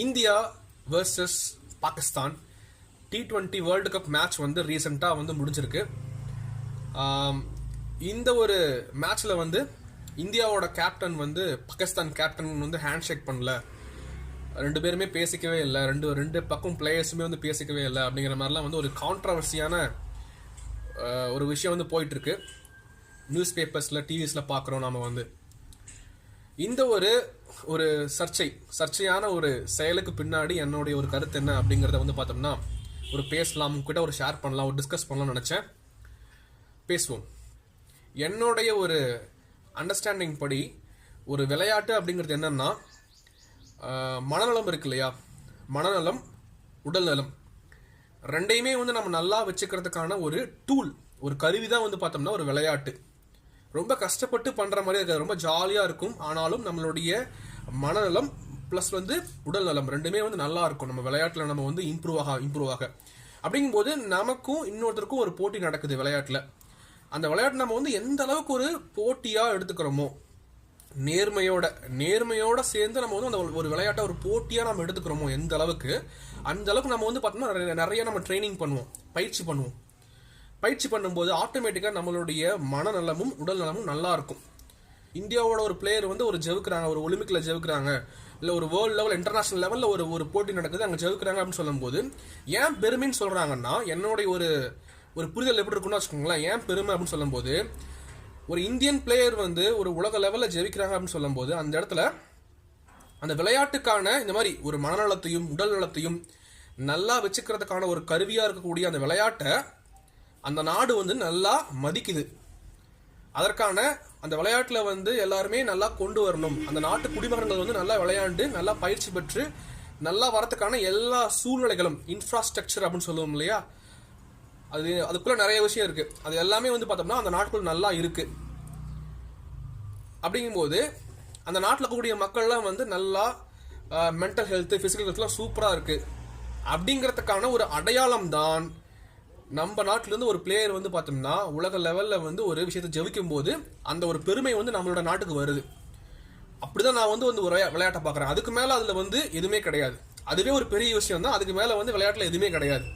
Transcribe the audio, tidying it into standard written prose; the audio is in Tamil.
India versus Pakistan T20 world cup match வந்து ரீசெண்டாக வந்து முடிஞ்சிருக்கு. இந்த ஒரு மேட்ச்சில் வந்து இந்தியாவோட கேப்டன் வந்து பாகிஸ்தான் கேப்டன் வந்து ஹேண்ட் ஷேக் பண்ணல, ரெண்டு பேருமே பேசிக்கவே இல்லை, ரெண்டு பக்கம் பிளேயர்ஸுமே வந்து பேசிக்கவே இல்லை அப்படிங்கிற மாதிரிலாம் வந்து ஒரு கான்ட்ரவர்சியான ஒரு விஷயம் வந்து போயிட்டுருக்கு. நியூஸ் பேப்பர்ஸில் டிவிஸில் பார்க்குறோம் நாம். வந்து இந்த ஒரு சர்ச்சையான ஒரு செயலுக்கு பின்னாடி என்னுடைய ஒரு கருத்து என்ன அப்படிங்கிறத வந்து பார்த்தோம்னா ஒரு பேசலாம், உங்ககிட்ட ஒரு ஷேர் பண்ணலாம், ஒரு டிஸ்கஸ் பண்ணலாம்னு நினச்சேன். பேசுவோம். என்னுடைய ஒரு அண்டர்ஸ்டாண்டிங் படி ஒரு விளையாட்டு அப்படிங்கிறது என்னன்னா, மனநலம் இருக்கு இல்லையா, மனநலம் உடல் நலம் ரெண்டையுமே வந்து நம்ம நல்லா வச்சுக்கிறதுக்கான ஒரு டூல், ஒரு கருவி தான் வந்து பார்த்தோம்னா ஒரு விளையாட்டு. ரொம்ப கஷ்டப்பட்டு பண்ணுற மாதிரி இருக்காது, ரொம்ப ஜாலியாக இருக்கும். ஆனாலும் நம்மளுடைய மனநலம் ப்ளஸ் வந்து உடல் நலம் ரெண்டுமே வந்து நல்லா இருக்கும் நம்ம விளையாட்டில். நம்ம வந்து இம்ப்ரூவ் ஆக அப்படிங்கும்போது நமக்கும் இன்னொருத்தருக்கும் ஒரு போட்டி நடக்குது விளையாட்டில். அந்த விளையாட்டு நம்ம வந்து எந்த அளவுக்கு ஒரு போட்டியாக எடுத்துக்கிறோமோ, நேர்மையோட சேர்ந்து நம்ம வந்து அந்த ஒரு விளையாட்டை ஒரு போட்டியாக நம்ம எடுத்துக்கிறோமோ எந்த அளவுக்கு, அந்த அளவுக்கு நம்ம வந்து பார்த்தோம்னா நிறைய நம்ம ட்ரைனிங் பண்ணுவோம், பயிற்சி பண்ணும்போது ஆட்டோமேட்டிக்காக நம்மளுடைய மனநலமும் உடல் நலமும் நல்லா இருக்கும். இந்தியாவோட ஒரு பிளேயர் வந்து ஒரு ஜெயிக்கிறாங்க, ஒரு ஒலிம்பிக்கில் ஜெயிக்கிறாங்க, இல்லை ஒரு வேர்ல்டு லெவல் இன்டர்நேஷனல் லெவலில் ஒரு போட்டி நடக்குது, அங்கே ஜெயிக்கிறாங்க அப்படின்னு சொல்லும்போது ஏன் பெருமைன்னு சொல்கிறாங்கன்னா, என்னுடைய ஒரு புரிதல் எப்படி இருக்குன்னு வச்சுக்கோங்களேன். ஏன் பெருமை அப்படின்னு சொல்லும்போது, ஒரு இந்தியன் பிளேயர் வந்து ஒரு உலக லெவலில் ஜெயிக்கிறாங்க அப்படின்னு சொல்லும்போது அந்த இடத்துல அந்த விளையாட்டுக்கான இந்த மாதிரி ஒரு மனநலத்தையும் உடல் நலத்தையும் நல்லா வச்சுக்கிறதுக்கான ஒரு கருவியாக இருக்கக்கூடிய அந்த விளையாட்டை அந்த நாடு வந்து நல்லா மதிக்குது. அதற்கான அந்த விளையாட்டில் வந்து எல்லாருமே நல்லா கொண்டு வரணும், அந்த நாட்டு குடிமகன்கள் வந்து நல்லா விளையாண்டு நல்லா பயிற்சி பெற்று நல்லா வரத்துக்கான எல்லா சூழ்நிலைகளும், இன்ஃப்ராஸ்ட்ரக்சர் அப்படின்னு சொல்லுவோம் இல்லையா, அதுக்குள்ள நிறைய விஷயம் இருக்கு. அது எல்லாமே வந்து பார்த்தோம்னா அந்த நாட்டுக்குள்ள நல்லா இருக்கு. அப்படிங்கும்போது அந்த நாட்டில் இருக்கக்கூடிய மக்கள்லாம் வந்து நல்லா மென்டல் ஹெல்த், பிசிக்கல் ஹெல்த்லாம் சூப்பராக இருக்கு அப்படிங்கிறதுக்கான ஒரு அடையாளம் தான் நம்ம நாட்டிலேருந்து ஒரு பிளேயர் வந்து பார்த்தோம்னா உலக லெவலில் வந்து ஒரு விஷயத்தை ஜெயிக்கும் போது அந்த ஒரு பெருமை வந்து நம்மளோட நாட்டுக்கு வருது. அப்படிதான் நான் வந்து ஒரு விளையாட்டை பார்க்குறேன். அதுக்கு மேலே அதில் வந்து எதுவுமே கிடையாது. அதுவே ஒரு பெரிய விஷயம் தான். அதுக்கு மேலே வந்து விளையாட்டில் எதுவுமே கிடையாது.